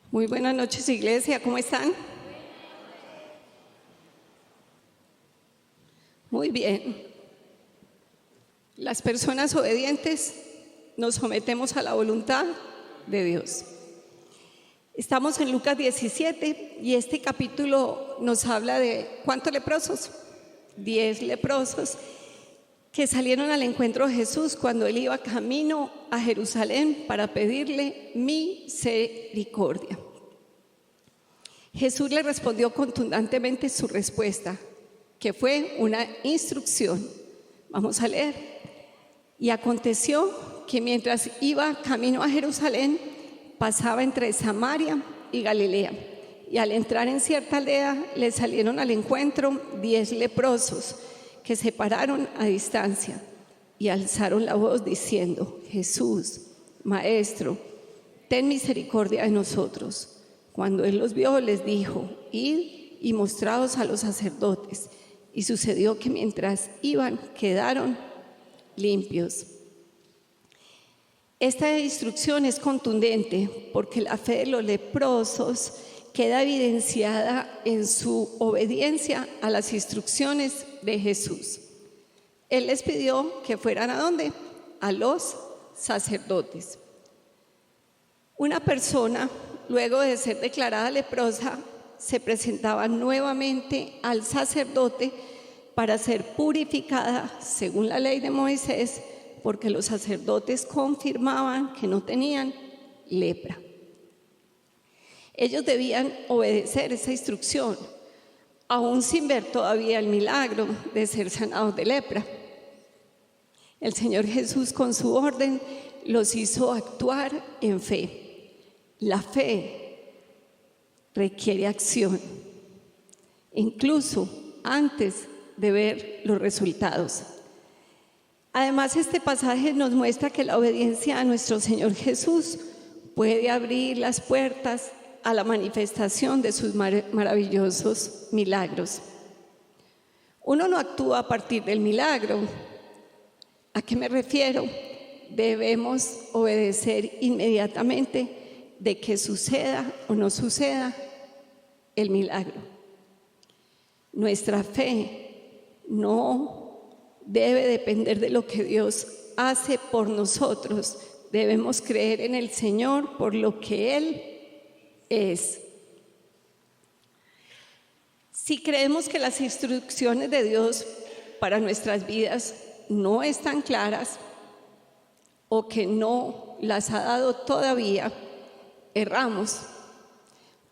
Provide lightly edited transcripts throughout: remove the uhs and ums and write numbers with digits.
Muy buenas noches, iglesia, ¿cómo están? Muy bien. Las personas obedientes nos sometemos a la voluntad de Dios. Estamos en Lucas 17 y este capítulo nos habla de ¿cuántos leprosos? 10 leprosos que salieron al encuentro de Jesús cuando él iba camino a Jerusalén para pedirle misericordia. Jesús le respondió contundentemente su respuesta, que fue una instrucción. Vamos a leer. Y aconteció que mientras iba camino a Jerusalén, pasaba entre Samaria y Galilea. Y al entrar en cierta aldea, le salieron al encuentro 10 leprosos que se pararon a distancia y alzaron la voz diciendo: Jesús, Maestro, ten misericordia de nosotros. Cuando él los vio, les dijo: id y mostraos a los sacerdotes. Y sucedió que mientras iban, quedaron limpios. Esta instrucción es contundente porque la fe de los leprosos queda evidenciada en su obediencia a las instrucciones de Jesús. Él les pidió que fueran ¿a dónde? A los sacerdotes. Una persona, luego de ser declarada leprosa, se presentaba nuevamente al sacerdote para ser purificada según la ley de Moisés, porque los sacerdotes confirmaban que no tenían lepra. Ellos debían obedecer esa instrucción, aún sin ver todavía el milagro de ser sanados de lepra. El Señor Jesús, con su orden, los hizo actuar en fe. La fe requiere acción, incluso antes de ver los resultados. Además, este pasaje nos muestra que la obediencia a nuestro Señor Jesús puede abrir las puertas a la manifestación de sus maravillosos milagros. Uno no actúa a partir del milagro. ¿A qué me refiero? Debemos obedecer inmediatamente de que suceda o no suceda el milagro. Nuestra fe no debe depender de lo que Dios hace por nosotros. Debemos creer en el Señor por lo que Él es. Si creemos que las instrucciones de Dios para nuestras vidas no están claras o que no las ha dado todavía, erramos,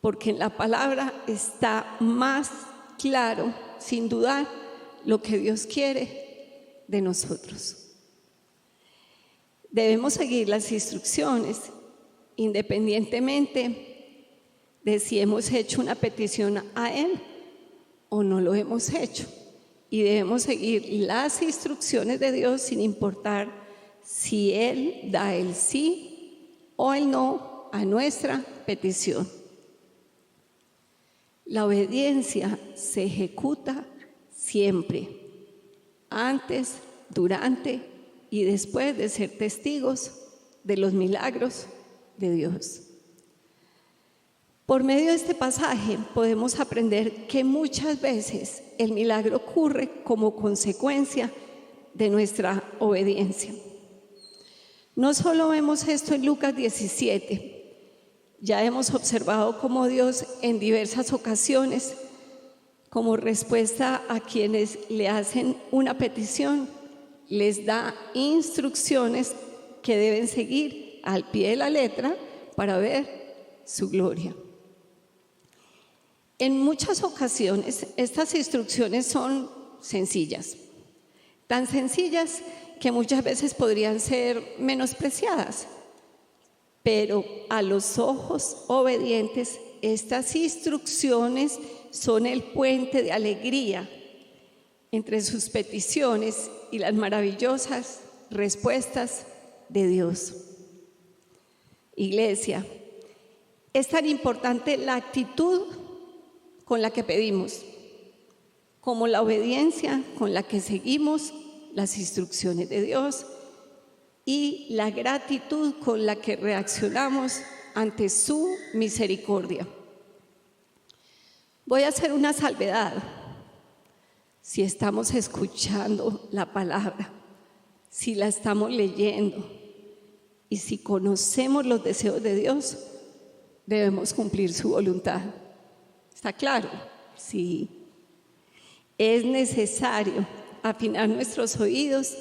porque en la palabra está más claro, sin dudar, lo que Dios quiere de nosotros. Debemos seguir las instrucciones independientemente de si hemos hecho una petición a Él o no lo hemos hecho. Y debemos seguir las instrucciones de Dios sin importar si Él da el sí o el no a nuestra petición. La obediencia se ejecuta siempre, antes, durante y después de ser testigos de los milagros de Dios. Por medio de este pasaje podemos aprender que muchas veces el milagro ocurre como consecuencia de nuestra obediencia. No solo vemos esto en Lucas 17, ya hemos observado cómo Dios en diversas ocasiones, como respuesta a quienes le hacen una petición, les da instrucciones que deben seguir al pie de la letra para ver su gloria. En muchas ocasiones estas instrucciones son sencillas, tan sencillas que muchas veces podrían ser menospreciadas, pero a los ojos obedientes estas instrucciones son el puente de alegría entre sus peticiones y las maravillosas respuestas de Dios. Iglesia, es tan importante la actitud con la que pedimos, como la obediencia con la que seguimos las instrucciones de Dios y la gratitud con la que reaccionamos ante su misericordia. Voy a hacer una salvedad. Si estamos escuchando la palabra, si la estamos leyendo y si conocemos los deseos de Dios, debemos cumplir su voluntad. ¿Está claro? Sí. Es necesario afinar nuestros oídos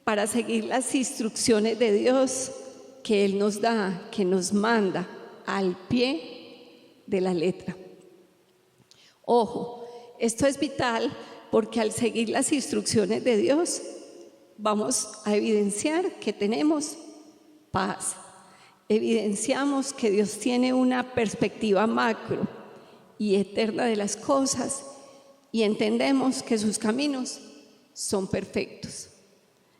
para seguir las instrucciones de Dios que Él nos da, que nos manda al pie de la letra. Ojo, esto es vital porque al seguir las instrucciones de Dios vamos a evidenciar que tenemos paz. Evidenciamos que Dios tiene una perspectiva macro y eterna de las cosas y entendemos que sus caminos son perfectos.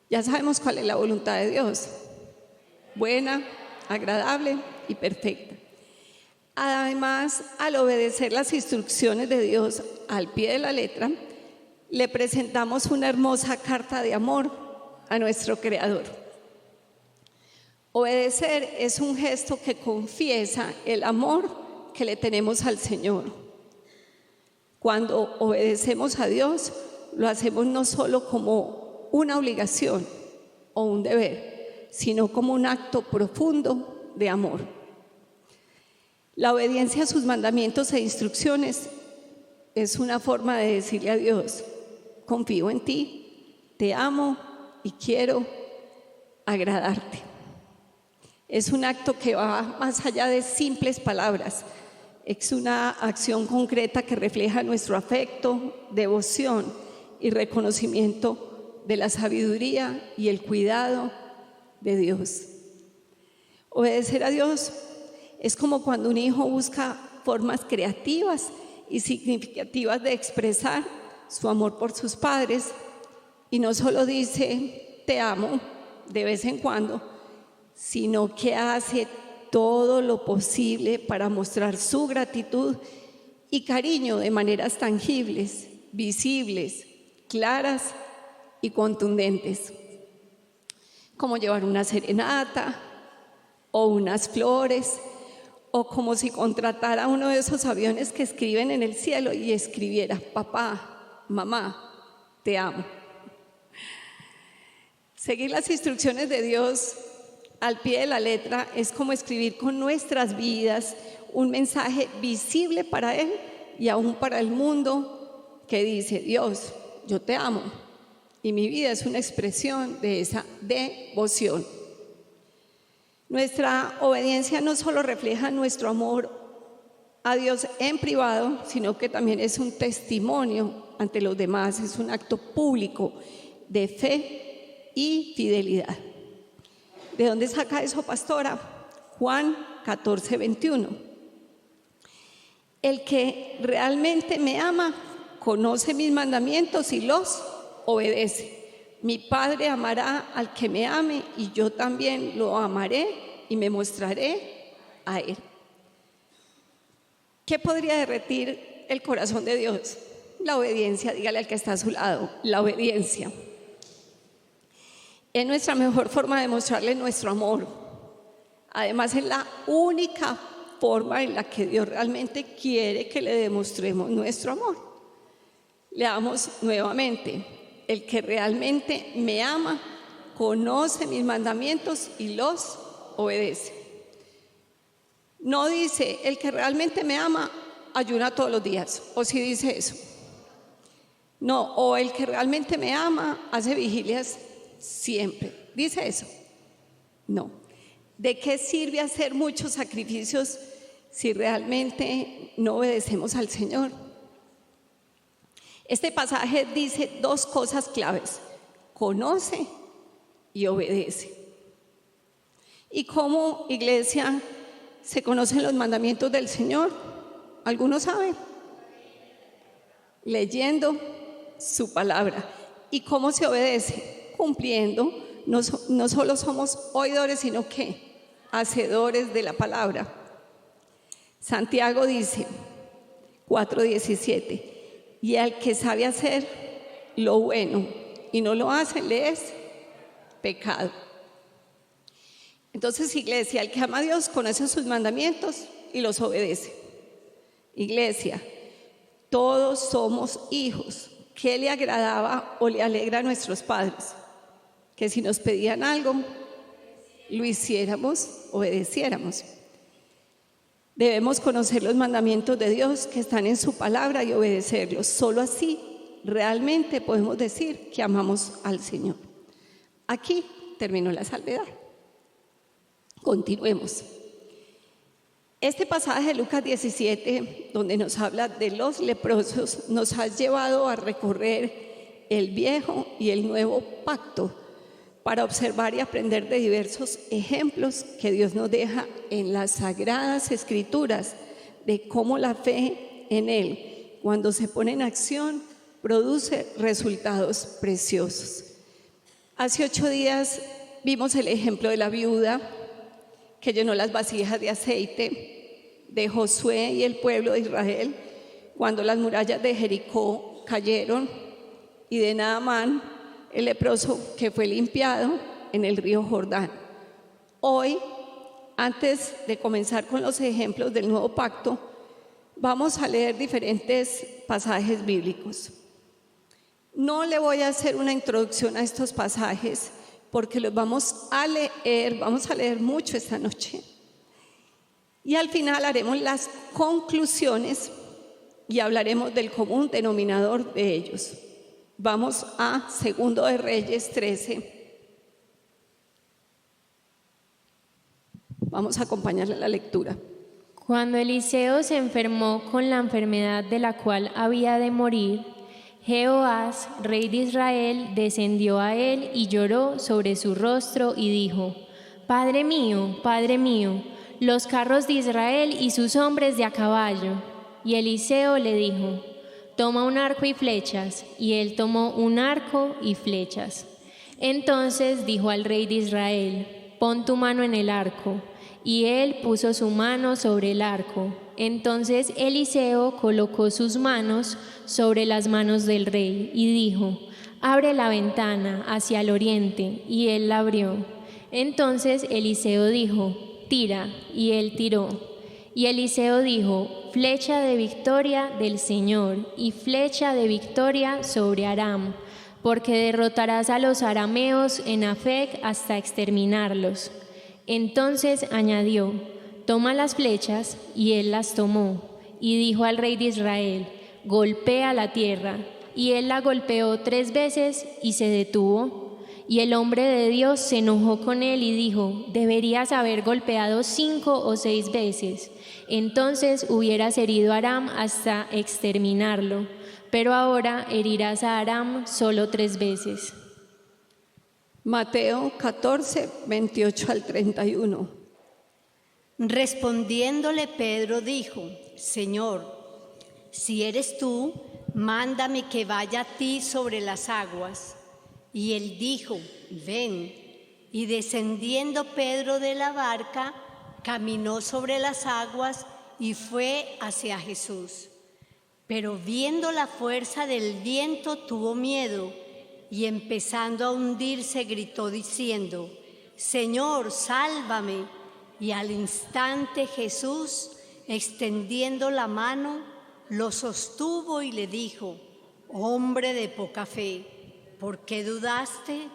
Ya sabemos cuál es la voluntad de Dios: buena, agradable y perfecta. Además, al obedecer las instrucciones de Dios al pie de la letra, le presentamos una hermosa carta de amor a nuestro Creador. Obedecer es un gesto que confiesa el amor que le tenemos al Señor. Cuando obedecemos a Dios, lo hacemos no solo como una obligación o un deber, sino como un acto profundo de amor. La obediencia a sus mandamientos e instrucciones es una forma de decirle a Dios: confío en ti, te amo y quiero agradarte. Es un acto que va más allá de simples palabras. Es una acción concreta que refleja nuestro afecto, devoción y reconocimiento de la sabiduría y el cuidado de Dios. Obedecer a Dios es como cuando un hijo busca formas creativas y significativas de expresar su amor por sus padres y no solo dice te amo de vez en cuando, sino que hace todo lo posible para mostrar su gratitud y cariño de maneras tangibles, visibles, claras y contundentes, como llevar una serenata o unas flores, o como si contratara uno de esos aviones que escriben en el cielo y escribiera: papá, mamá, te amo. Seguir las instrucciones de Dios al pie de la letra es como escribir con nuestras vidas un mensaje visible para Él y aún para el mundo que dice: Dios, yo te amo, y mi vida es una expresión de esa devoción. Nuestra obediencia no solo refleja nuestro amor a Dios en privado, sino que también es un testimonio ante los demás, es un acto público de fe y fidelidad. ¿De dónde saca eso, pastora? Juan 14:21. El que realmente me ama conoce mis mandamientos y los obedece. Mi Padre amará al que me ame y yo también lo amaré y me mostraré a Él. ¿Qué podría derretir el corazón de Dios? La obediencia. Dígale al que está a su lado: la obediencia. Es nuestra mejor forma de mostrarle nuestro amor. Además, es la única forma en la que Dios realmente quiere que le demostremos nuestro amor. Leamos nuevamente: el que realmente me ama conoce mis mandamientos y los obedece. No dice el que realmente me ama ayuna todos los días, o si dice eso. No, o el que realmente me ama hace vigilias siempre. ¿Dice eso? No. ¿De qué sirve hacer muchos sacrificios si realmente no obedecemos al Señor? Este pasaje dice dos cosas claves: conoce y obedece. ¿Y cómo, iglesia, se conocen los mandamientos del Señor? ¿Alguno sabe? Leyendo su palabra. ¿Y cómo se obedece? Cumpliendo. No solo somos oidores, sino que hacedores de la palabra. Santiago dice 4:17: y al que sabe hacer lo bueno y no lo hace, le es pecado. Entonces, iglesia, el que ama a Dios conoce sus mandamientos y los obedece. Iglesia, todos somos hijos. ¿Qué le agradaba o le alegra a nuestros padres? Que si nos pedían algo, lo hiciéramos, obedeciéramos. Debemos conocer los mandamientos de Dios que están en su palabra y obedecerlos. Solo así realmente podemos decir que amamos al Señor. Aquí terminó la salvedad. Continuemos. Este pasaje de Lucas 17, donde nos habla de los leprosos, nos ha llevado a recorrer el viejo y el nuevo pacto para observar y aprender de diversos ejemplos que Dios nos deja en las sagradas escrituras de cómo la fe en Él, cuando se pone en acción, produce resultados preciosos. Hace 8 días vimos el ejemplo de la viuda que llenó las vasijas de aceite, de Josué y el pueblo de Israel cuando las murallas de Jericó cayeron, y de Naamán, el leproso que fue limpiado en el río Jordán. Hoy, antes de comenzar con los ejemplos del nuevo pacto, vamos a leer diferentes pasajes bíblicos. No le voy a hacer una introducción a estos pasajes porque los vamos a leer mucho esta noche. Y al final haremos las conclusiones y hablaremos del común denominador de ellos. Vamos a 2 de Reyes 13. Vamos a acompañarle a la lectura. Cuando Eliseo se enfermó con la enfermedad de la cual había de morir, Jehoás, rey de Israel, descendió a él y lloró sobre su rostro y dijo: Padre mío, los carros de Israel y sus hombres de a caballo. Y Eliseo le dijo: Toma un arco y flechas. Y él tomó un arco y flechas. Entonces dijo al rey de Israel: Pon tu mano en el arco. Y él puso su mano sobre el arco. Entonces Eliseo colocó sus manos sobre las manos del rey y dijo: Abre la ventana hacia el oriente. Y él la abrió. Entonces Eliseo dijo: Tira. Y él tiró. Y Eliseo dijo: Flecha de victoria del Señor y flecha de victoria sobre Aram, porque derrotarás a los arameos en Afec hasta exterminarlos. Entonces añadió: Toma las flechas. Y él las tomó. Y dijo al rey de Israel: Golpea la tierra. Y él la golpeó 3 veces y se detuvo. Y el hombre de Dios se enojó con él y dijo: Deberías haber golpeado 5 o 6 veces. Entonces hubieras herido a Aram hasta exterminarlo. Pero ahora herirás a Aram solo 3 veces. Mateo 14, 28 al 31. Respondiéndole Pedro dijo: Señor, si eres tú, mándame que vaya a ti sobre las aguas. Y él dijo: Ven. Y descendiendo Pedro de la barca, caminó sobre las aguas y fue hacia Jesús. Pero viendo la fuerza del viento tuvo miedo y empezando a hundirse gritó diciendo: Señor, sálvame. Y al instante Jesús, extendiendo la mano, lo sostuvo y le dijo: Hombre de poca fe, ¿por qué dudaste?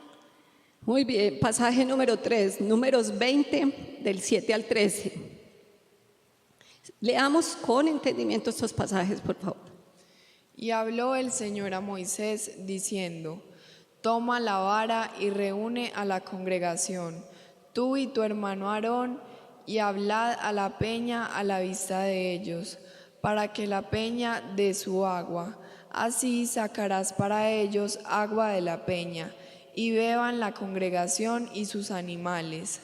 Muy bien, pasaje número 3, Números 20, del 7 al 13. Leamos con entendimiento estos pasajes, por favor. Y habló el Señor a Moisés, diciendo: Toma la vara y reúne a la congregación, tú y tu hermano Aarón, y hablad a la peña a la vista de ellos, para que la peña dé su agua. Así sacarás para ellos agua de la peña, y beban la congregación y sus animales.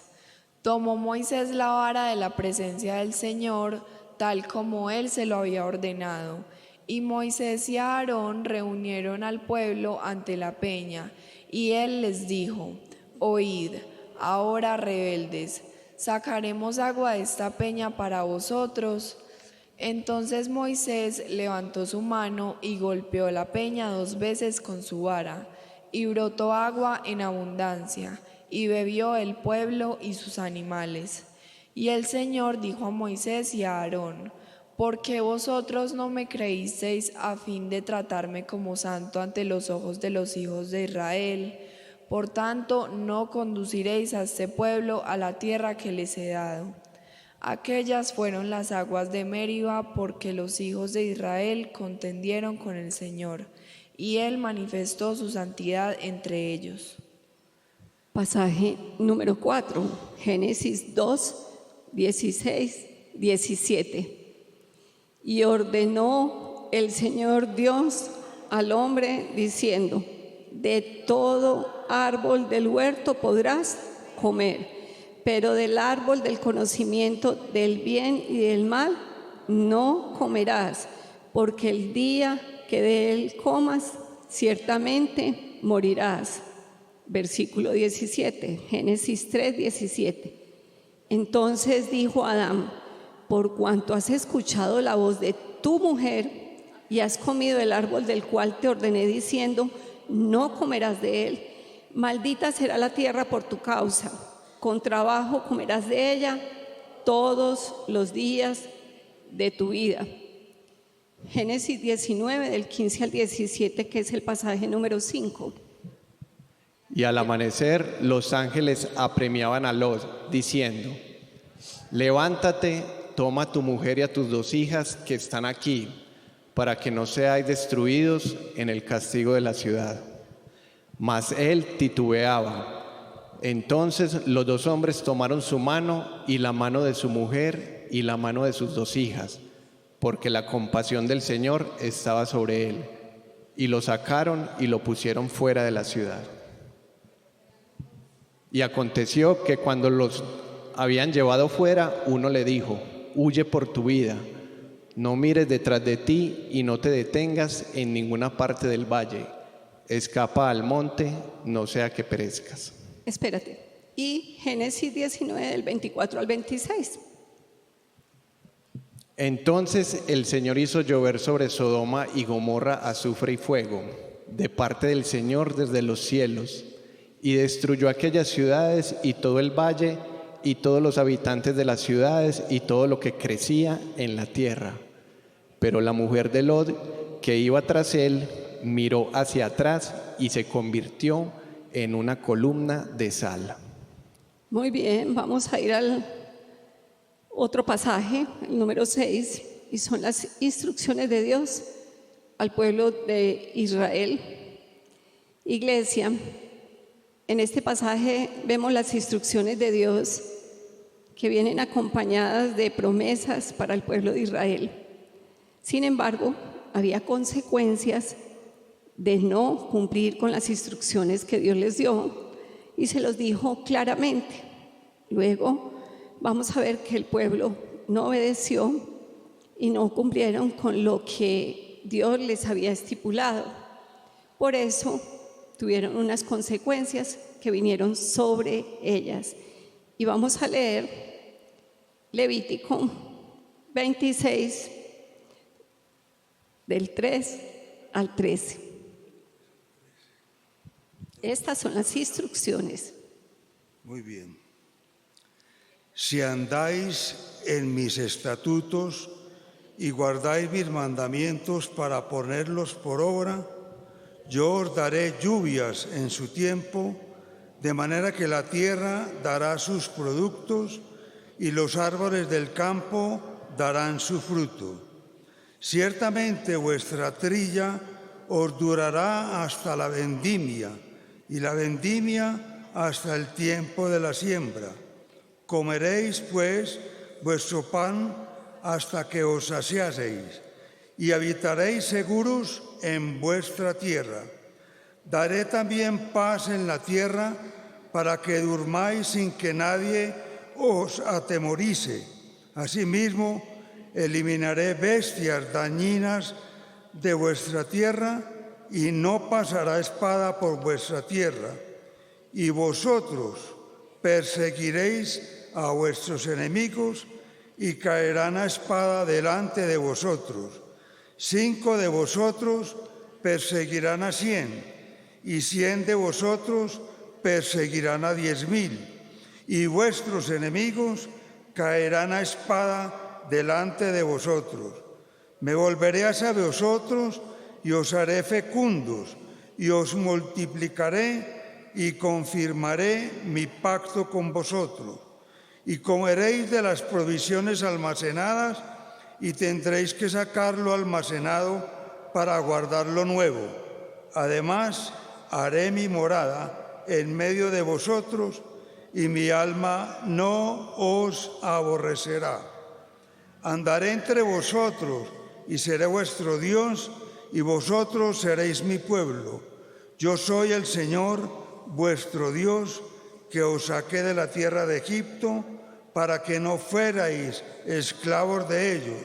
Tomó Moisés la vara de la presencia del Señor, tal como él se lo había ordenado. Y Moisés y Aarón reunieron al pueblo ante la peña, y él les dijo: Oíd, ahora rebeldes, ¿sacaremos agua de esta peña para vosotros? Entonces Moisés levantó su mano y golpeó la peña 2 veces con su vara, y brotó agua en abundancia, y bebió el pueblo y sus animales. Y el Señor dijo a Moisés y a Aarón: ¿por qué vosotros no me creísteis a fin de tratarme como santo ante los ojos de los hijos de Israel? Por tanto, no conduciréis a este pueblo a la tierra que les he dado. Aquellas fueron las aguas de Meriba, porque los hijos de Israel contendieron con el Señor, y Él manifestó su santidad entre ellos. Pasaje número 4, Génesis 2, 16, 17. Y ordenó el Señor Dios al hombre diciendo: de todo árbol del huerto podrás comer, pero del árbol del conocimiento del bien y del mal no comerás, porque el día que de él comas, ciertamente morirás. Versículo 17, Génesis 3, 17. Entonces dijo Adán: por cuanto has escuchado la voz de tu mujer y has comido el árbol del cual te ordené diciendo: no comerás de él, maldita será la tierra por tu causa, con trabajo comerás de ella todos los días de tu vida. Génesis 19, del 15 al 17, que es el pasaje número 5. Y al amanecer los ángeles apremiaban a Lot, diciendo: levántate, toma a tu mujer y a tus 2 hijas que están aquí, para que no seáis destruidos en el castigo de la ciudad. Mas él titubeaba. Entonces los 2 hombres tomaron su mano y la mano de su mujer y la mano de sus 2 hijas, porque la compasión del Señor estaba sobre él, y lo sacaron y lo pusieron fuera de la ciudad. Y aconteció que cuando los habían llevado fuera, uno le dijo: huye por tu vida, no mires detrás de ti y no te detengas en ninguna parte del valle. Escapa al monte, no sea que perezcas. Espérate. Y Génesis 19, del 24 al 26. Entonces el Señor hizo llover sobre Sodoma y Gomorra azufre y fuego, de parte del Señor desde los cielos, y destruyó aquellas ciudades y todo el valle, y todos los habitantes de las ciudades, y todo lo que crecía en la tierra. Pero la mujer de Lot, que iba tras él, miró hacia atrás y se convirtió en una columna de sal. Muy bien, vamos a ir al otro pasaje, el número 6, y son las instrucciones de Dios al pueblo de Israel. Iglesia, en este pasaje vemos las instrucciones de Dios que vienen acompañadas de promesas para el pueblo de Israel. Sin embargo, había consecuencias de no cumplir con las instrucciones que Dios les dio, y se los dijo claramente. Luego vamos a ver que el pueblo no obedeció y no cumplieron con lo que Dios les había estipulado. Por eso tuvieron unas consecuencias que vinieron sobre ellas. Y vamos a leer Levítico 26, del 3 al 13. Estas son las instrucciones. Muy bien. Si andáis en mis estatutos y guardáis mis mandamientos para ponerlos por obra, yo os daré lluvias en su tiempo, de manera que la tierra dará sus productos y los árboles del campo darán su fruto. Ciertamente vuestra trilla os durará hasta la vendimia, y la vendimia hasta el tiempo de la siembra. Comeréis, pues, vuestro pan hasta que os saciaseis, y habitaréis seguros en vuestra tierra. Daré también paz en la tierra, para que durmáis sin que nadie os atemorice. Asimismo, eliminaré bestias dañinas de vuestra tierra, y no pasará espada por vuestra tierra. Y vosotros perseguiréis a vuestros enemigos, y caerán a espada delante de vosotros. 5 de vosotros perseguirán a 100, y 100 de vosotros perseguirán a 10.000, y vuestros enemigos caerán a espada delante de vosotros. Me volveré hacia vosotros y os haré fecundos, y os multiplicaré y confirmaré mi pacto con vosotros. Y comeréis de las provisiones almacenadas, y tendréis que sacarlo almacenado para guardar lo nuevo. Además, haré mi morada en medio de vosotros, y mi alma no os aborrecerá. Andaré entre vosotros, y seré vuestro Dios, y vosotros seréis mi pueblo. Yo soy el Señor, vuestro Dios, que os saqué de la tierra de Egipto, para que no fuerais esclavos de ellos.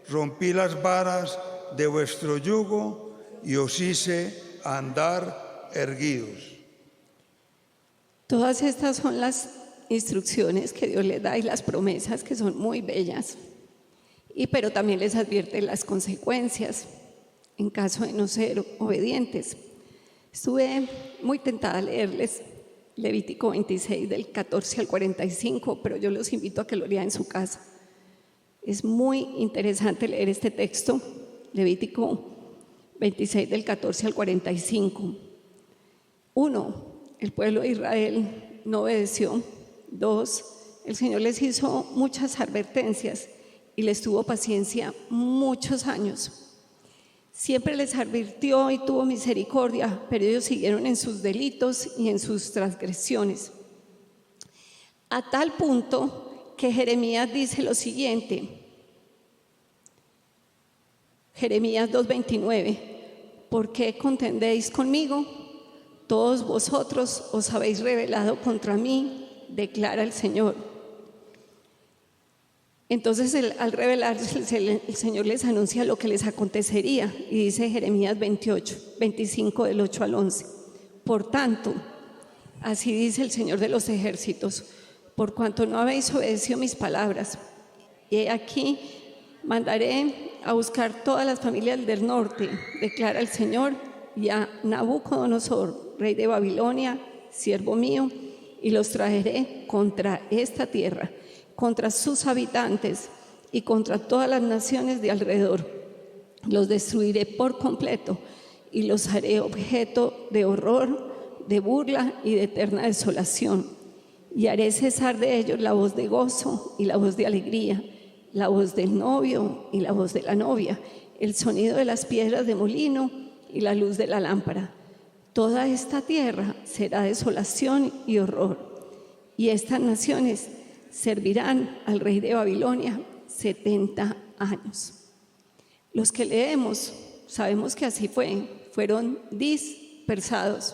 Rompí las varas de vuestro yugo, y os hice andar erguidos. Todas estas son las instrucciones que Dios les da y las promesas, que son muy bellas. Pero también les advierte las consecuencias en caso de no ser obedientes. Estuve muy tentada a leerles Levítico 26 del 14 al 45, pero yo los invito a que lo lean en su casa. Es muy interesante leer este texto, Levítico 26 del 14 al 45. 1, el pueblo de Israel no obedeció. 2, el Señor les hizo muchas advertencias y les tuvo paciencia muchos años. Siempre les advirtió y tuvo misericordia, pero ellos siguieron en sus delitos y en sus transgresiones. A tal punto que Jeremías dice lo siguiente, Jeremías 2:29, ¿por qué contendéis conmigo? Todos vosotros os habéis rebelado contra mí, declara el Señor. Entonces, al rebelarse, el Señor les anuncia lo que les acontecería, y dice Jeremías 25 del 8 al 11. Por tanto, así dice el Señor de los ejércitos, por cuanto no habéis obedecido mis palabras, y aquí mandaré a buscar todas las familias del norte, declara el Señor, y a Nabucodonosor, rey de Babilonia, siervo mío, y los traeré contra esta tierra, contra sus habitantes y contra todas las naciones de alrededor. Los destruiré por completo y los haré objeto de horror, de burla y de eterna desolación. Y haré cesar de ellos la voz de gozo y la voz de alegría, la voz del novio y la voz de la novia, el sonido de las piedras de molino y la luz de la lámpara. Toda esta tierra será desolación y horror, y estas naciones servirán al rey de Babilonia 70 años. Los que leemos sabemos que así fueron dispersados.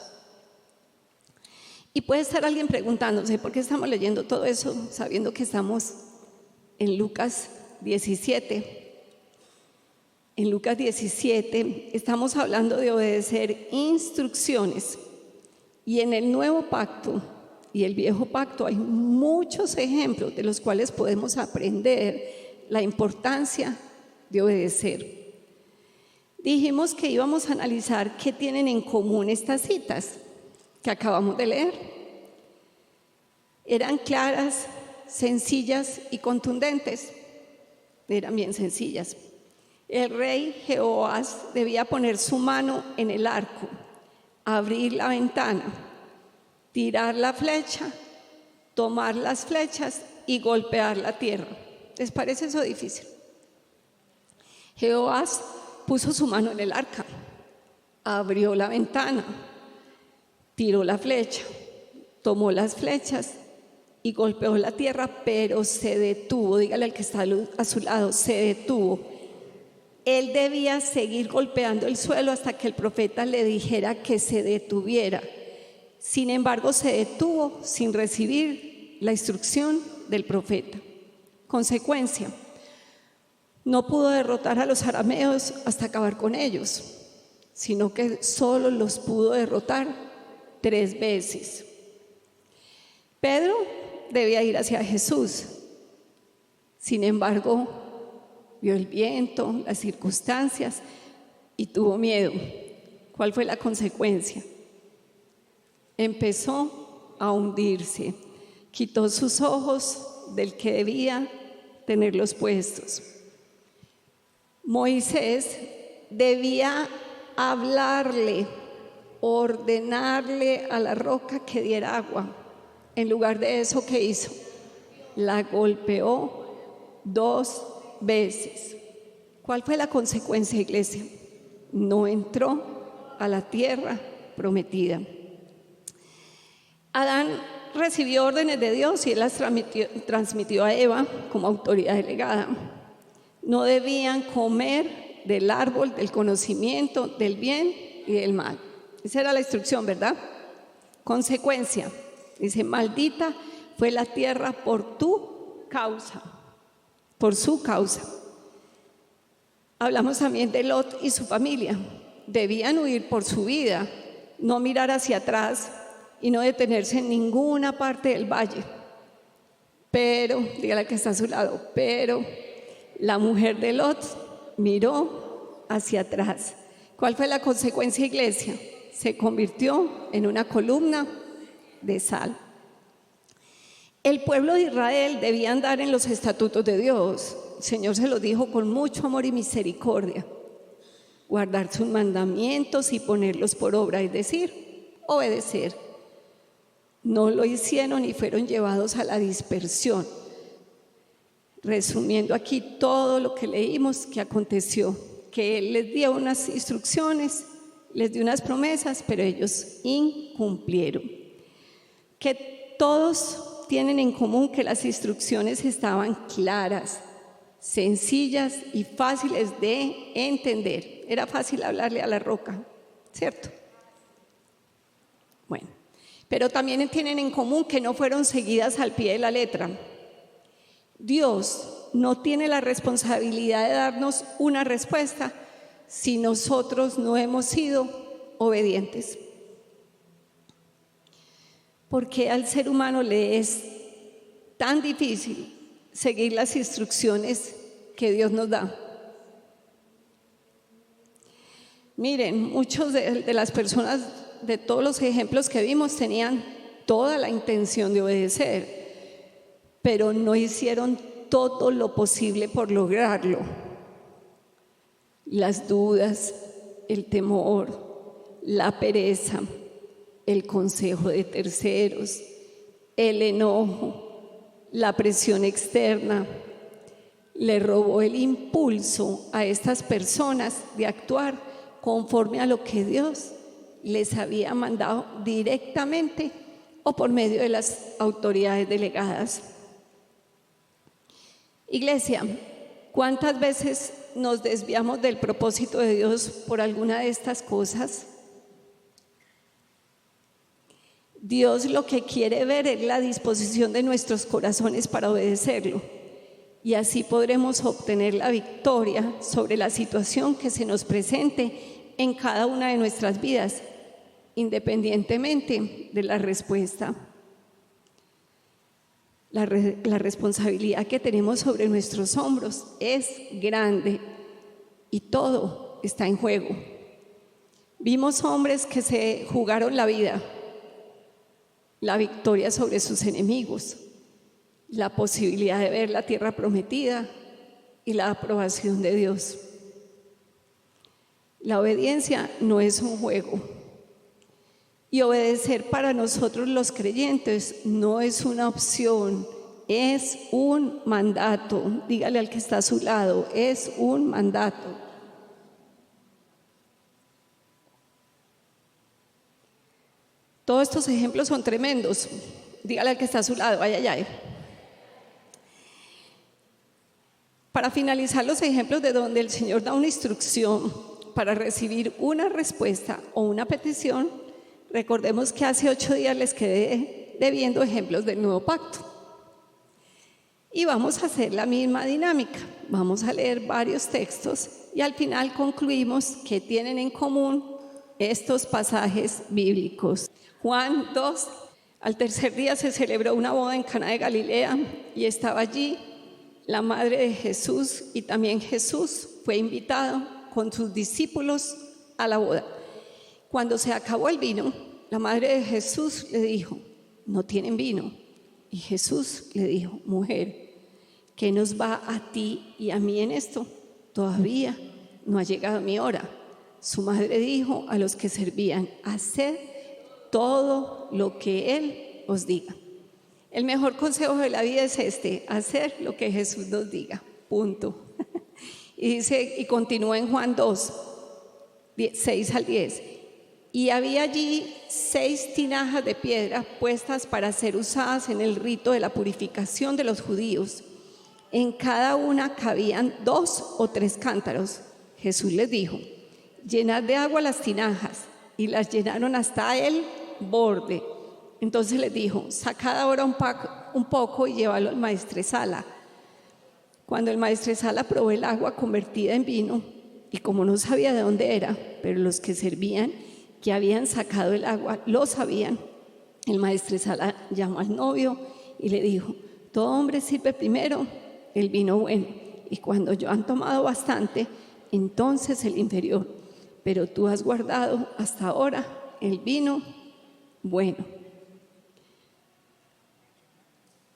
Y puede estar alguien preguntándose, ¿por qué estamos leyendo todo eso sabiendo que estamos en Lucas 17? En Lucas 17 estamos hablando de obedecer instrucciones, y en el nuevo pacto y el viejo pacto hay muchos ejemplos de los cuales podemos aprender la importancia de obedecer. Dijimos que íbamos a analizar qué tienen en común estas citas que acabamos de leer. Eran claras, sencillas y contundentes. Eran bien sencillas. El rey Jehoás debía poner su mano en el arco, abrir la ventana, tirar la flecha, tomar las flechas y golpear la tierra. ¿Les parece eso difícil? Jehoás puso su mano en el arca, abrió la ventana, tiró la flecha, tomó las flechas y golpeó la tierra, pero se detuvo. Dígale al que está a su lado, se detuvo. Él debía seguir golpeando el suelo hasta que el profeta le dijera que se detuviera. Sin embargo, se detuvo sin recibir la instrucción del profeta. Consecuencia, no pudo derrotar a los arameos hasta acabar con ellos, sino que solo los pudo derrotar 3 veces. Pedro debía ir hacia Jesús. Sin embargo, vio el viento, las circunstancias y tuvo miedo. ¿Cuál fue la consecuencia? Empezó a hundirse. Quitó sus ojos del que debía tenerlos puestos. Moisés debía hablarle, ordenarle a la roca que diera agua. En lugar de eso, ¿qué hizo? La golpeó 2 veces. ¿Cuál fue la consecuencia, iglesia? No entró a la tierra prometida. Adán recibió órdenes de Dios y él las transmitió a Eva como autoridad delegada. No debían comer del árbol del conocimiento del bien y del mal. Esa era la instrucción, ¿verdad? Consecuencia, dice: maldita fue la tierra por tu causa, por su causa. Hablamos también de Lot y su familia. Debían huir por su vida, no mirar hacia atrás y no detenerse en ninguna parte del valle. Pero, dígale que está a su lado, pero la mujer de Lot miró hacia atrás. ¿Cuál fue la consecuencia, iglesia? Se convirtió en una columna de sal. El pueblo de Israel debía andar en los estatutos de Dios. El Señor se los dijo con mucho amor y misericordia: guardar sus mandamientos y ponerlos por obra, es decir, obedecer. No lo hicieron y fueron llevados a la dispersión. Resumiendo aquí todo lo que leímos que aconteció, que Él les dio unas instrucciones, les dio unas promesas, pero ellos incumplieron. Que todos tienen en común que las instrucciones estaban claras, sencillas y fáciles de entender. Era fácil hablarle a la roca, ¿cierto? Bueno, pero también tienen en común que no fueron seguidas al pie de la letra. Dios no tiene la responsabilidad de darnos una respuesta si nosotros no hemos sido obedientes. Porque al ser humano le es tan difícil seguir las instrucciones que Dios nos da. Miren, muchos de las personas, de todos los ejemplos que vimos, tenían toda la intención de obedecer, pero no hicieron todo lo posible por lograrlo. Las dudas, el temor, la pereza, el consejo de terceros, el enojo, la presión externa, le robó el impulso a estas personas de actuar conforme a lo que Dios les había mandado directamente o por medio de las autoridades delegadas. Iglesia, ¿cuántas veces nos desviamos del propósito de Dios por alguna de estas cosas? Dios lo que quiere ver es la disposición de nuestros corazones para obedecerlo, y así podremos obtener la victoria sobre la situación que se nos presente en cada una de nuestras vidas, independientemente de la respuesta. La responsabilidad que tenemos sobre nuestros hombros es grande y todo está en juego. Vimos hombres que se jugaron la vida, la victoria sobre sus enemigos, la posibilidad de ver la tierra prometida y la aprobación de Dios. La obediencia no es un juego. Y obedecer para nosotros los creyentes no es una opción, es un mandato. Dígale al que está a su lado, es un mandato. Todos estos ejemplos son tremendos. Dígale al que está a su lado, ay, ay, ay. Para finalizar los ejemplos de donde el Señor da una instrucción para recibir una respuesta o una petición, recordemos que hace 8 días les quedé debiendo ejemplos del nuevo pacto. Y vamos a hacer la misma dinámica. Vamos a leer varios textos y al final concluimos que tienen en común estos pasajes bíblicos. Juan 2, al tercer día se celebró una boda en Caná de Galilea y estaba allí la madre de Jesús, y también Jesús fue invitado con sus discípulos a la boda. Cuando se acabó el vino, la madre de Jesús le dijo: no tienen vino. Y Jesús le dijo, mujer, ¿qué nos va a ti y a mí en esto? Todavía no ha llegado mi hora. Su madre dijo a los que servían, haced todo lo que Él os diga. El mejor consejo de la vida es este, hacer lo que Jesús nos diga, punto. Y dice, y continúa en Juan 2, 6 al 10. Y había allí 6 tinajas de piedra puestas para ser usadas en el rito de la purificación de los judíos. En cada una cabían 2 o 3 cántaros. Jesús les dijo, llenad de agua las tinajas, y las llenaron hasta el borde. Entonces les dijo, sacad ahora un poco y llevadlo al maestresala. Cuando el maestresala probó el agua convertida en vino, y como no sabía de dónde era, pero los que servían, que habían sacado el agua, lo sabían, el maestresala llamó al novio y le dijo, todo hombre sirve primero el vino bueno, y cuando ya han tomado bastante, entonces el inferior, pero tú has guardado hasta ahora el vino bueno.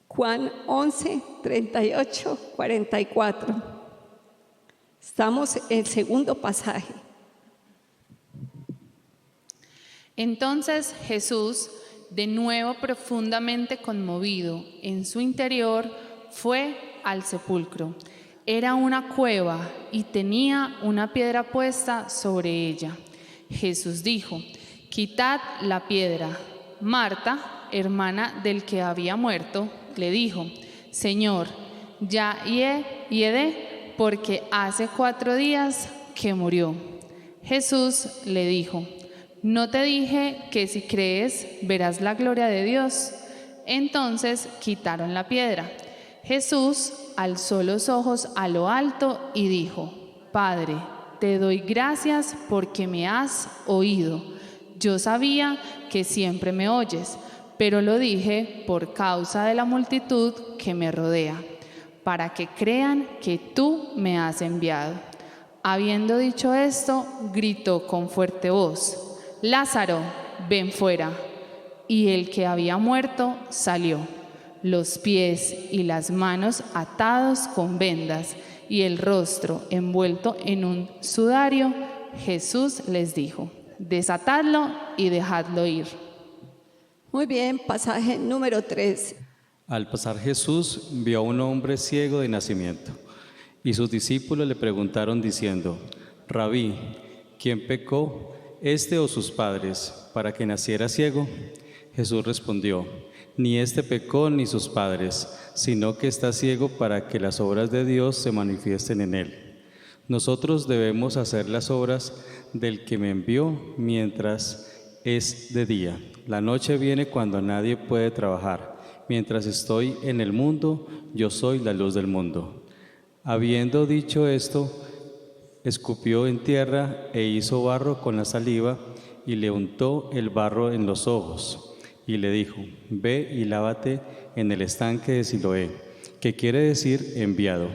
Juan 11, 38, 44. Estamos en el segundo pasaje. Entonces Jesús, de nuevo profundamente conmovido en su interior, fue al sepulcro. Era una cueva y tenía una piedra puesta sobre ella. Jesús dijo, quitad la piedra. Marta, hermana del que había muerto, le dijo, Señor, ya hiede, porque hace 4 días que murió. Jesús le dijo, ¿no te dije que si crees verás la gloria de Dios? Entonces quitaron la piedra. Jesús alzó los ojos a lo alto y dijo, Padre, te doy gracias porque me has oído. Yo sabía que siempre me oyes, pero lo dije por causa de la multitud que me rodea, para que crean que tú me has enviado. Habiendo dicho esto, gritó con fuerte voz, Lázaro, ven fuera. Y el que había muerto salió, los pies y las manos atados con vendas y el rostro envuelto en un sudario. Jesús les dijo, desatadlo y dejadlo ir. Muy bien, pasaje número 3. Al pasar Jesús vio a un hombre ciego de nacimiento, y sus discípulos le preguntaron diciendo, Rabí, ¿quién pecó, este o sus padres, para que naciera ciego? Jesús respondió, ni este pecó ni sus padres, sino que está ciego para que las obras de Dios se manifiesten en él. Nosotros debemos hacer las obras del que me envió mientras es de día. La noche viene cuando nadie puede trabajar. Mientras estoy en el mundo, yo soy la luz del mundo. Habiendo dicho esto, escupió en tierra e hizo barro con la saliva y le untó el barro en los ojos y le dijo, ve y lávate en el estanque de Siloé, que quiere decir enviado.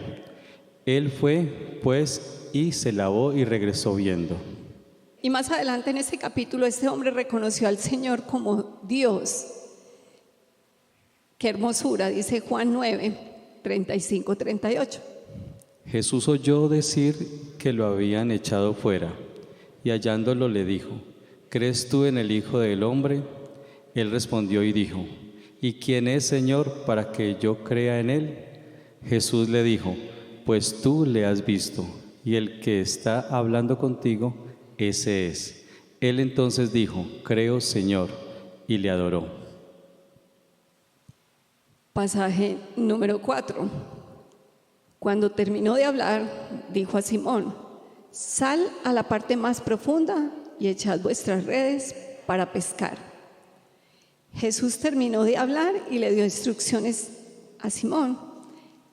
Él fue, pues, y se lavó y regresó viendo. Y más adelante en este capítulo, este hombre reconoció al Señor como Dios. Qué hermosura, dice Juan 9, 35, 38. Jesús oyó decir que lo habían echado fuera, y hallándolo le dijo, ¿crees tú en el Hijo del Hombre? Él respondió y dijo, ¿y quién es, Señor, para que yo crea en él? Jesús le dijo, pues tú le has visto, y el que está hablando contigo, ese es. Él entonces dijo, creo, Señor, y le adoró. Pasaje número 4. Cuando terminó de hablar, dijo a Simón, sal a la parte más profunda y echad vuestras redes para pescar. Jesús terminó de hablar y le dio instrucciones a Simón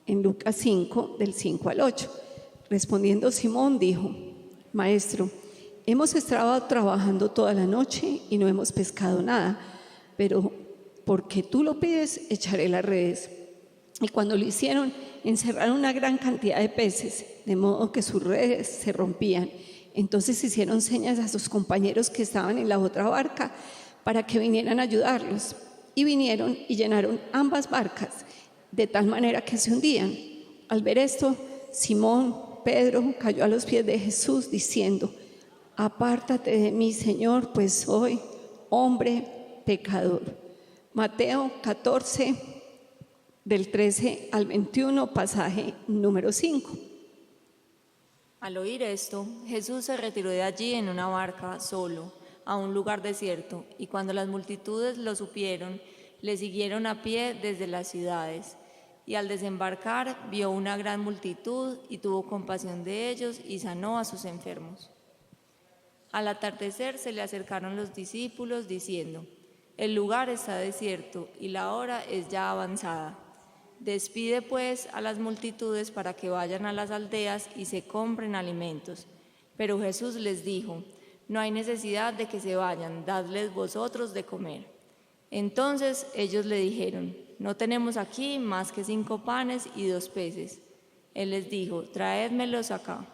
en Lucas 5, del 5 al 8. Respondiendo Simón dijo, Maestro, hemos estado trabajando toda la noche y no hemos pescado nada, pero porque tú lo pides, echaré las redes. Y cuando lo hicieron, encerraron una gran cantidad de peces, de modo que sus redes se rompían. Entonces hicieron señas a sus compañeros que estaban en la otra barca para que vinieran a ayudarlos. y vinieron y llenaron ambas barcas, de tal manera que se hundían. Al ver esto, Simón Pedro cayó a los pies de Jesús diciendo: apártate de mí, Señor, pues soy hombre pecador. Mateo 14, del 13 al 21, pasaje número 5. Al oír esto, Jesús se retiró de allí en una barca solo, a un lugar desierto, y cuando las multitudes lo supieron, le siguieron a pie desde las ciudades. Y al desembarcar, vio una gran multitud y tuvo compasión de ellos y sanó a sus enfermos. Al atardecer se le acercaron los discípulos diciendo: el lugar está desierto y la hora es ya avanzada. Despide pues a las multitudes para que vayan a las aldeas y se compren alimentos. Pero Jesús les dijo: no hay necesidad de que se vayan, dadles vosotros de comer. Entonces ellos le dijeron: no tenemos aquí más que 5 panes y 2 peces. Él les dijo: traédmelos acá.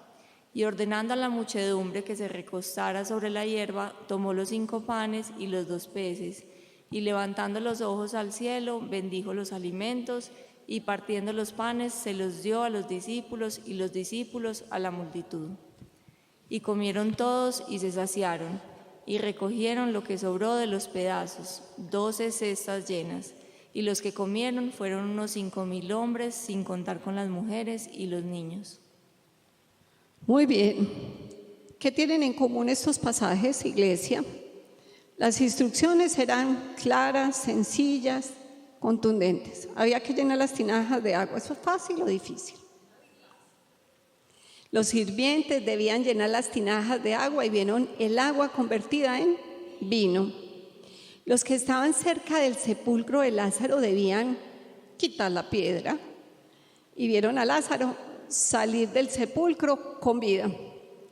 Y ordenando a la muchedumbre que se recostara sobre la hierba, tomó los 5 panes y los 2 peces, y levantando los ojos al cielo, bendijo los alimentos, y partiendo los panes se los dio a los discípulos, y los discípulos a la multitud. Y comieron todos y se saciaron, y recogieron lo que sobró de los pedazos, 12 cestas llenas, y los que comieron fueron unos 5,000 hombres, sin contar con las mujeres y los niños. Muy bien. ¿Qué tienen en común estos pasajes, iglesia? Las instrucciones eran claras, sencillas, contundentes. Había que llenar las tinajas de agua. ¿Eso es fácil o difícil? Los sirvientes debían llenar las tinajas de agua y vieron el agua convertida en vino. Los que estaban cerca del sepulcro de Lázaro debían quitar la piedra y vieron a Lázaro salir del sepulcro con vida.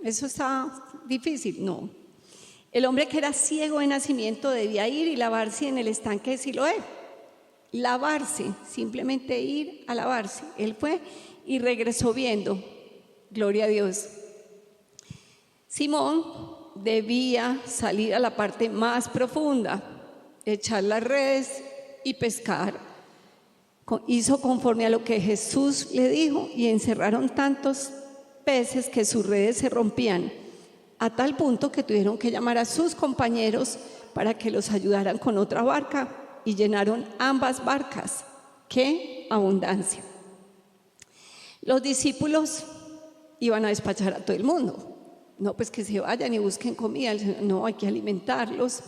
¿Eso está difícil? No. El hombre que era ciego de nacimiento debía ir y lavarse en el estanque de Siloé. Lavarse, simplemente ir a lavarse. Él fue y regresó viendo. Gloria a Dios. Simón debía salir a la parte más profunda, echar las redes y pescar. Hizo conforme a lo que Jesús le dijo y encerraron tantos peces que sus redes se rompían, a tal punto que tuvieron que llamar a sus compañeros para que los ayudaran con otra barca y llenaron ambas barcas. ¡Qué abundancia! Los discípulos iban a despachar a todo el mundo. No, pues que se vayan y busquen comida. No, hay que alimentarlos.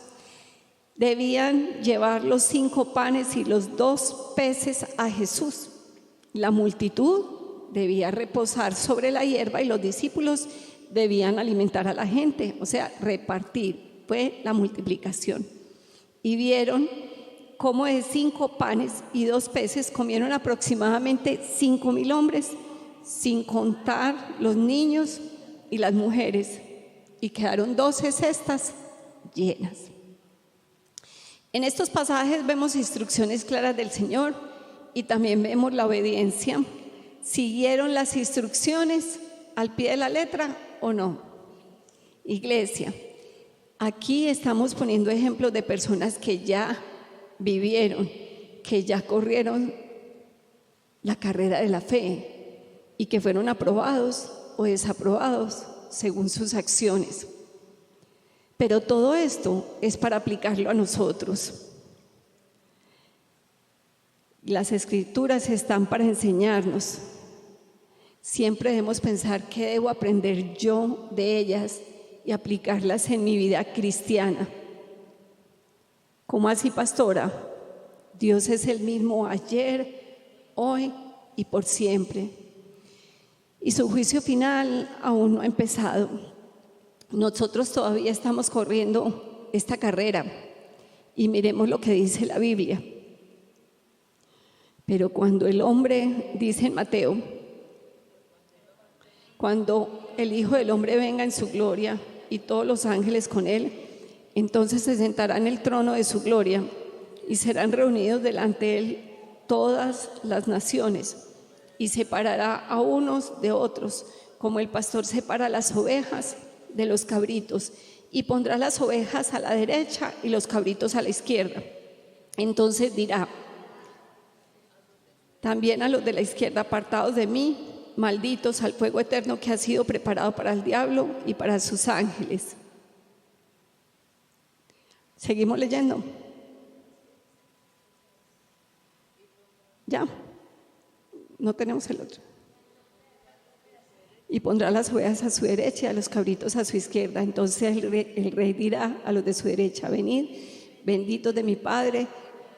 Debían llevar los 5 panes y los 2 peces a Jesús. La multitud debía reposar sobre la hierba y los discípulos debían alimentar a la gente, o sea, repartir. Fue la multiplicación. Y vieron cómo de 5 panes y 2 peces comieron aproximadamente 5,000 hombres, sin contar los niños y las mujeres, y quedaron 12 cestas llenas. En estos pasajes vemos instrucciones claras del Señor y también vemos la obediencia. ¿Siguieron las instrucciones al pie de la letra o no? Iglesia, aquí estamos poniendo ejemplos de personas que ya vivieron, que ya corrieron la carrera de la fe y que fueron aprobados o desaprobados según sus acciones. Pero todo esto es para aplicarlo a nosotros. Las escrituras están para enseñarnos. Siempre debemos pensar qué debo aprender yo de ellas y aplicarlas en mi vida cristiana. ¿Cómo así, pastora? Dios es el mismo ayer, hoy y por siempre. Y su juicio final aún no ha empezado. Nosotros todavía estamos corriendo esta carrera y miremos lo que dice la Biblia. Pero cuando el hombre, dice en Mateo, cuando el Hijo del Hombre venga en su gloria y todos los ángeles con él, entonces se sentará en el trono de su gloria y serán reunidos delante de él todas las naciones y separará a unos de otros, como el pastor separa las ovejas de los cabritos, y pondrá las ovejas a la derecha y los cabritos a la izquierda. Entonces dirá también a los de la izquierda: apartados de mí, malditos, al fuego eterno que ha sido preparado para el diablo y para sus ángeles. Seguimos leyendo. Ya, no tenemos el otro. Y pondrá las ovejas a su derecha y a los cabritos a su izquierda. Entonces el rey dirá a los de su derecha: venid, benditos de mi Padre,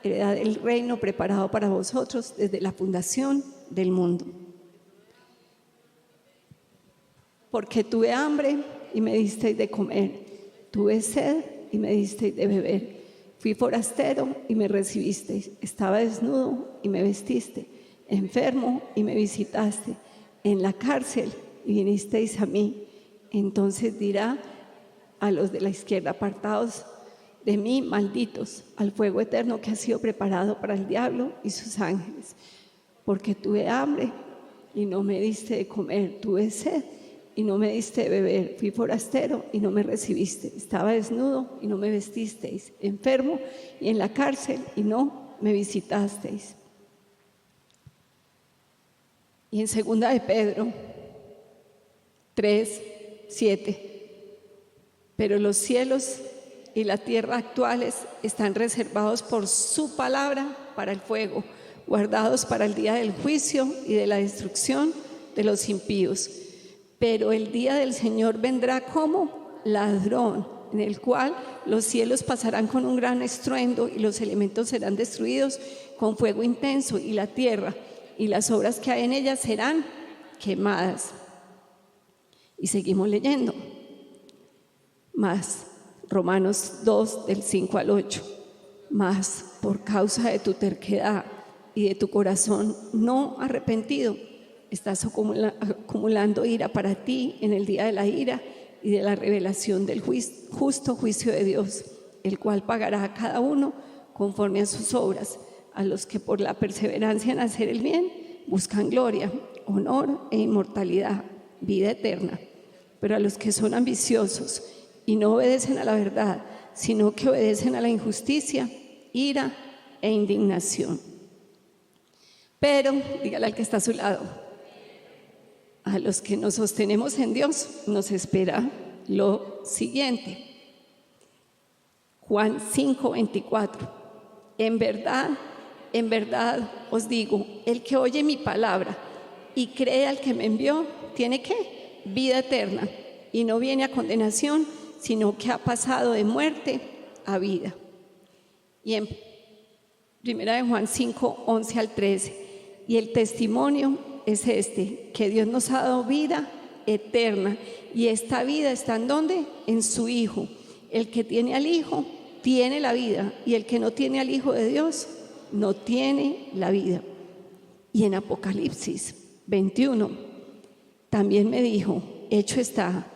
heredad el reino preparado para vosotros desde la fundación del mundo. Porque tuve hambre y me disteis de comer, tuve sed y me disteis de beber, fui forastero y me recibisteis, estaba desnudo y me vestiste, enfermo y me visitaste, en la cárcel y vinisteis a mí. Entonces dirá a los de la izquierda: apartados de mí, malditos, al fuego eterno que ha sido preparado para el diablo y sus ángeles. Porque tuve hambre y no me diste de comer, tuve sed y no me diste de beber, fui forastero y no me recibiste, estaba desnudo y no me vestisteis, enfermo y en la cárcel y no me visitasteis. Y en 2 de Pedro 3:7: pero los cielos y la tierra actuales están reservados por su palabra para el fuego, guardados para el día del juicio y de la destrucción de los impíos. Pero el día del Señor vendrá como ladrón, en el cual los cielos pasarán con un gran estruendo y los elementos serán destruidos con fuego intenso, y la tierra y las obras que hay en ella serán quemadas. Y seguimos leyendo más. Romanos 2, del 5 al 8. Mas por causa de tu terquedad y de tu corazón no arrepentido, estás acumulando ira para ti en el día de la ira y de la revelación del justo juicio de Dios, el cual pagará a cada uno conforme a sus obras, a los que por la perseverancia en hacer el bien buscan gloria, honor e inmortalidad, vida eterna. Pero a los que son ambiciosos y no obedecen a la verdad, sino que obedecen a la injusticia, ira e indignación. Pero, dígale al que está a su lado: a los que nos sostenemos en Dios nos espera lo siguiente. Juan 5:24: en verdad os digo, el que oye mi palabra y cree al que me envió, ¿tiene qué? Vida eterna, y no viene a condenación, sino que ha pasado de muerte a vida. Y en 1 de Juan 5:11 al 13: y el testimonio es este, que Dios nos ha dado vida eterna, y esta vida está ¿en dónde? En su Hijo. El que tiene al Hijo tiene la vida, y el que no tiene al Hijo de Dios no tiene la vida. Y en Apocalipsis 21 también me dijo: hecho está,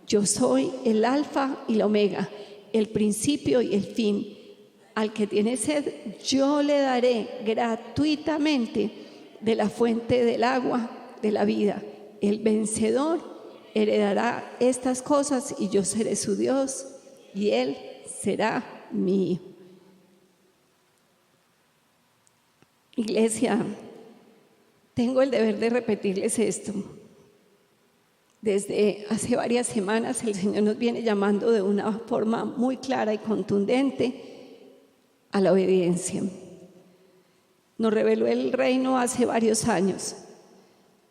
yo soy el alfa y la omega, el principio y el fin. Al que tiene sed, yo le daré gratuitamente de la fuente del agua de la vida. El vencedor heredará estas cosas, y yo seré su Dios, y él será mi hijo. Iglesia, tengo el deber de repetirles esto. Desde hace varias semanas el Señor nos viene llamando de una forma muy clara y contundente a la obediencia. Nos reveló el reino hace varios años.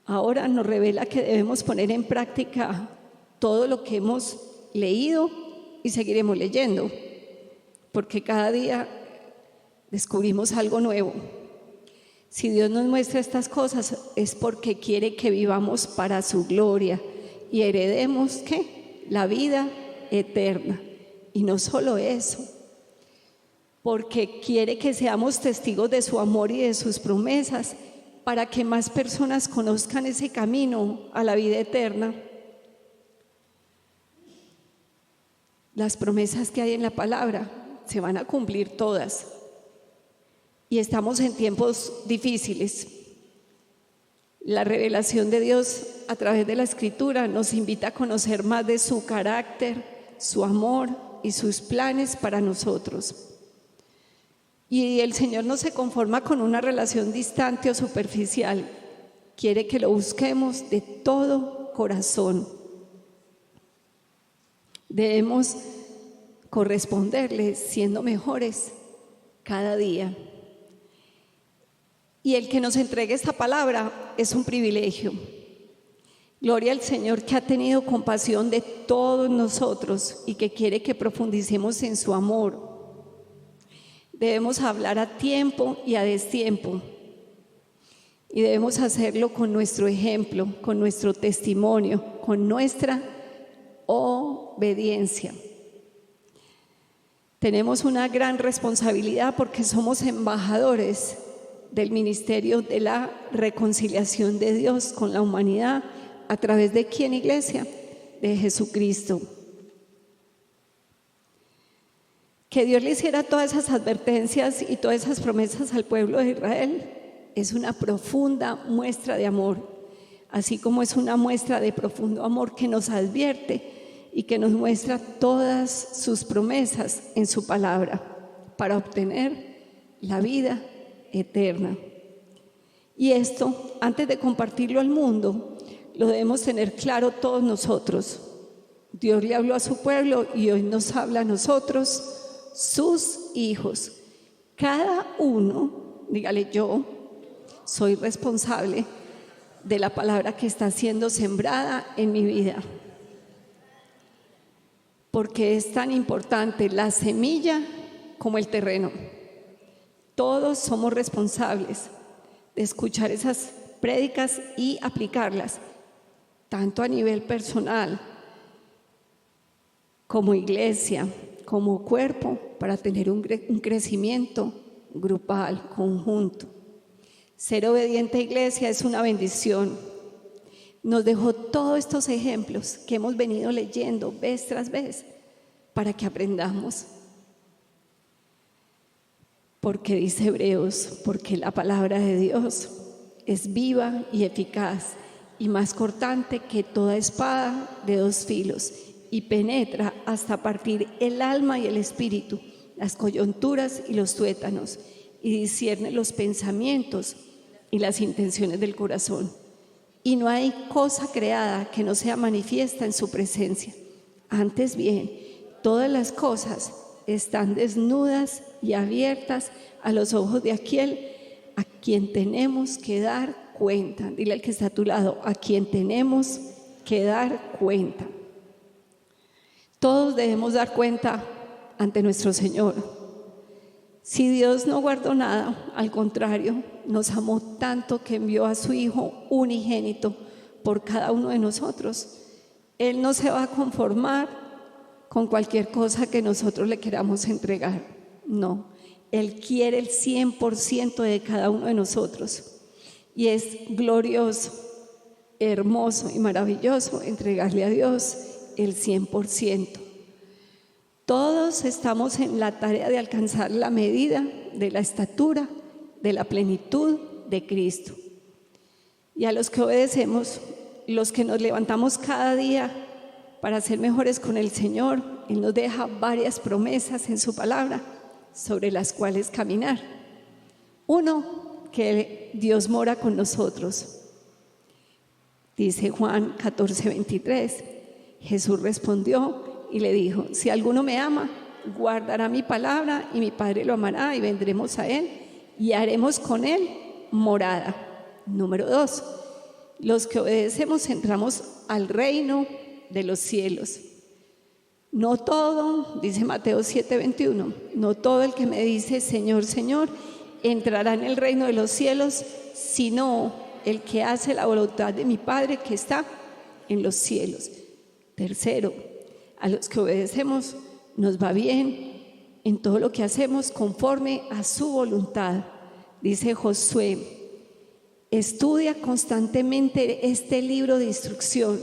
Ahora nos revela que debemos poner en práctica todo lo que hemos leído y seguiremos leyendo, porque cada día descubrimos algo nuevo. Si Dios nos muestra estas cosas es porque quiere que vivamos para su gloria y heredemos ¿qué? La vida eterna. Y no solo eso, porque quiere que seamos testigos de su amor y de sus promesas, para que más personas conozcan ese camino a la vida eterna. Las promesas que hay en la palabra se van a cumplir todas. Y estamos en tiempos difíciles. La revelación de Dios a través de la Escritura nos invita a conocer más de su carácter, su amor y sus planes para nosotros. Y el Señor no se conforma con una relación distante o superficial. Quiere que lo busquemos de todo corazón. Debemos corresponderle siendo mejores cada día. Y el que nos entregue esta palabra es un privilegio. Gloria al Señor, que ha tenido compasión de todos nosotros y que quiere que profundicemos en su amor. Debemos hablar a tiempo y a destiempo. Y debemos hacerlo con nuestro ejemplo, con nuestro testimonio, con nuestra obediencia. Tenemos una gran responsabilidad porque somos embajadores del ministerio de la reconciliación de Dios con la humanidad. ¿A través de quién, iglesia? De Jesucristo. Que Dios le hiciera todas esas advertencias y todas esas promesas al pueblo de Israel es una profunda muestra de amor, así como es una muestra de profundo amor que nos advierte y que nos muestra todas sus promesas en su palabra para obtener la vida eterna. Y esto, antes de compartirlo al mundo, lo debemos tener claro todos nosotros. Dios le habló a su pueblo y hoy nos habla a nosotros, sus hijos. Cada uno, dígale: yo soy responsable de la palabra que está siendo sembrada en mi vida. Porque es tan importante la semilla como el terreno. Todos somos responsables de escuchar esas prédicas y aplicarlas, tanto a nivel personal como iglesia, como cuerpo, para tener un crecimiento grupal, conjunto. Ser obediente, iglesia, es una bendición. Nos dejó todos estos ejemplos que hemos venido leyendo vez tras vez para que aprendamos. Porque dice Hebreos, porque la palabra de Dios es viva y eficaz y más cortante que toda espada de dos filos, y penetra hasta partir el alma y el espíritu, las coyunturas y los tuétanos, y discierne los pensamientos y las intenciones del corazón. Y no hay cosa creada que no sea manifiesta en su presencia. Antes bien, todas las cosas están desnudas y abiertas a los ojos de aquel a quien tenemos que dar cuenta. Dile al que está a tu lado: a quien tenemos que dar cuenta. Todos debemos dar cuenta ante nuestro Señor. Si Dios no guardó nada, al contrario, nos amó tanto que envió a su Hijo unigénito por cada uno de nosotros. Él no se va a conformar con cualquier cosa que nosotros le queramos entregar. No, Él quiere el 100% de cada uno de nosotros. Y es glorioso, hermoso y maravilloso entregarle a Dios el 100%. Todos estamos en la tarea de alcanzar la medida de la estatura de la plenitud de Cristo. Y a los que obedecemos, los que nos levantamos cada día para ser mejores con el Señor, Él nos deja varias promesas en su palabra sobre las cuales caminar. Uno, que Dios mora con nosotros. Dice Juan 14:23, Jesús respondió y le dijo: si alguno me ama, guardará mi palabra, y mi Padre lo amará, y vendremos a él y haremos con él morada. Número 2, los que obedecemos entramos al reino de los cielos. No todo, dice Mateo 7:21, no todo el que me dice Señor, Señor, entrará en el reino de los cielos, sino el que hace la voluntad de mi Padre que está en los cielos. Tercero, a los que obedecemos nos va bien en todo lo que hacemos conforme a su voluntad. Dice Josué: estudia constantemente este libro de instrucción,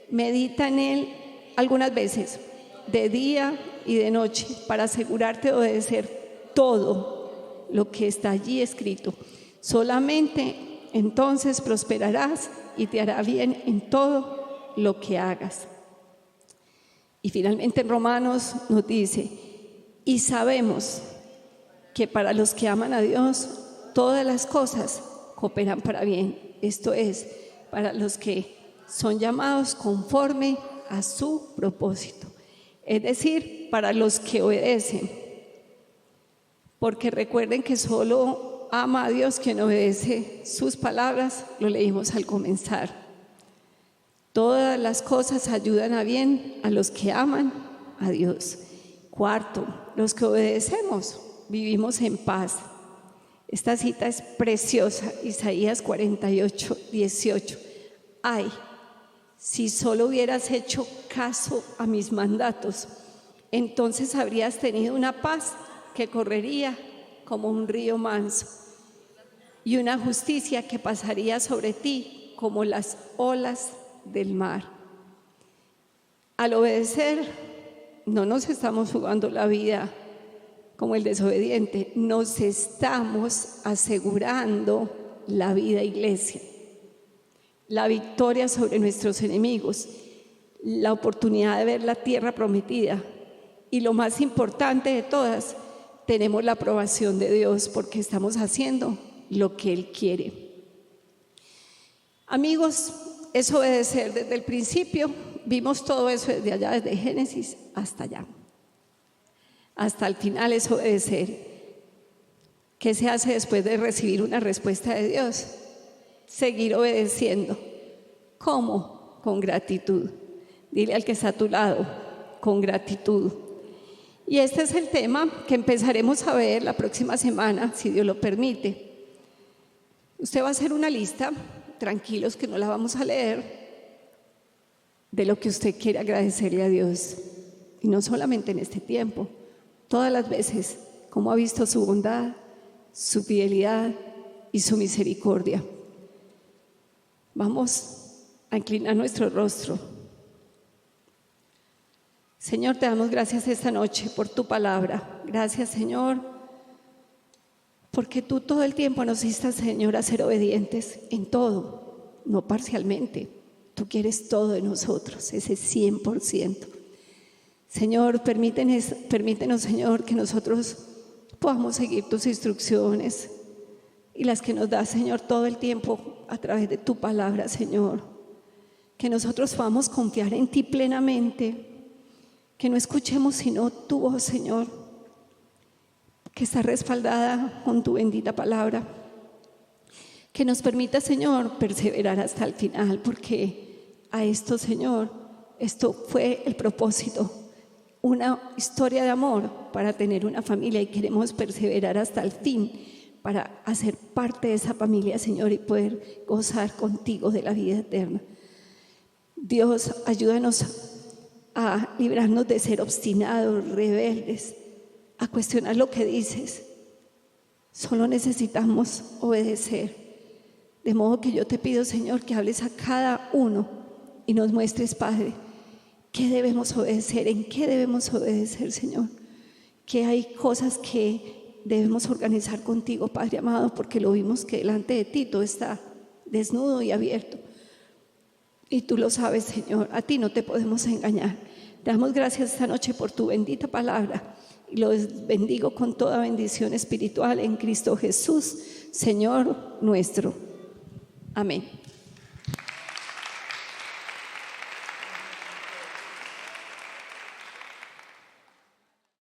medita en él algunas veces, de día y de noche, para asegurarte de obedecer todo lo que está allí escrito. Solamente entonces prosperarás y te hará bien en todo lo que hagas. Y finalmente en Romanos nos dice: y sabemos que para los que aman a Dios, todas las cosas cooperan para bien. Esto es, para los que son llamados conforme a su propósito. Es decir, para los que obedecen. Porque recuerden que solo ama a Dios quien obedece sus palabras, lo leímos al comenzar. Todas las cosas ayudan a bien a los que aman a Dios. Cuarto, los que obedecemos vivimos en paz. Esta cita es preciosa, Isaías 48, 18. Ay, si solo hubieras hecho caso a mis mandatos, entonces habrías tenido una paz que correría como un río manso y una justicia que pasaría sobre ti como las olas del mar. Al obedecer, no nos estamos jugando la vida como el desobediente, nos estamos asegurando la vida, iglesia, la victoria sobre nuestros enemigos, la oportunidad de ver la tierra prometida y lo más importante de todas, tenemos la aprobación de Dios porque estamos haciendo lo que Él quiere. Amigos, es obedecer desde el principio. Vimos todo eso desde allá, desde Génesis hasta allá. Hasta el final es obedecer. ¿Qué se hace después de recibir una respuesta de Dios? Seguir obedeciendo. ¿Cómo? Con gratitud. Dile al que está a tu lado, con gratitud. Y este es el tema que empezaremos a ver la próxima semana, si Dios lo permite. Usted va a hacer una lista, tranquilos que no la vamos a leer, de lo que usted quiere agradecerle a Dios. Y no solamente en este tiempo, todas las veces, como ha visto su bondad, su fidelidad y su misericordia. Vamos a inclinar nuestro rostro. Señor, te damos gracias esta noche por tu palabra. Gracias, Señor, porque tú todo el tiempo nos instas, Señor, a ser obedientes en todo, no parcialmente. Tú quieres todo de nosotros, ese 100%. Señor, permítenos, Señor, que nosotros podamos seguir tus instrucciones y las que nos das, Señor, todo el tiempo a través de tu palabra, Señor. Que nosotros podamos confiar en ti plenamente, que no escuchemos sino tu voz, Señor, que está respaldada con tu bendita palabra. Que nos permita, Señor, perseverar hasta el final, porque a esto, Señor, esto fue el propósito, una historia de amor para tener una familia y queremos perseverar hasta el fin para hacer parte de esa familia, Señor, y poder gozar contigo de la vida eterna. Dios, ayúdanos a librarnos de ser obstinados, rebeldes, a cuestionar lo que dices. Solo necesitamos obedecer. De modo que yo te pido, Señor, que hables a cada uno y nos muestres, Padre, qué debemos obedecer, en qué debemos obedecer, Señor. Que hay cosas que debemos organizar contigo, Padre amado, porque lo vimos que delante de ti todo está desnudo y abierto. Y tú lo sabes, Señor, a ti no te podemos engañar. Te damos gracias esta noche por tu bendita palabra y los bendigo con toda bendición espiritual en Cristo Jesús, Señor nuestro. Amén.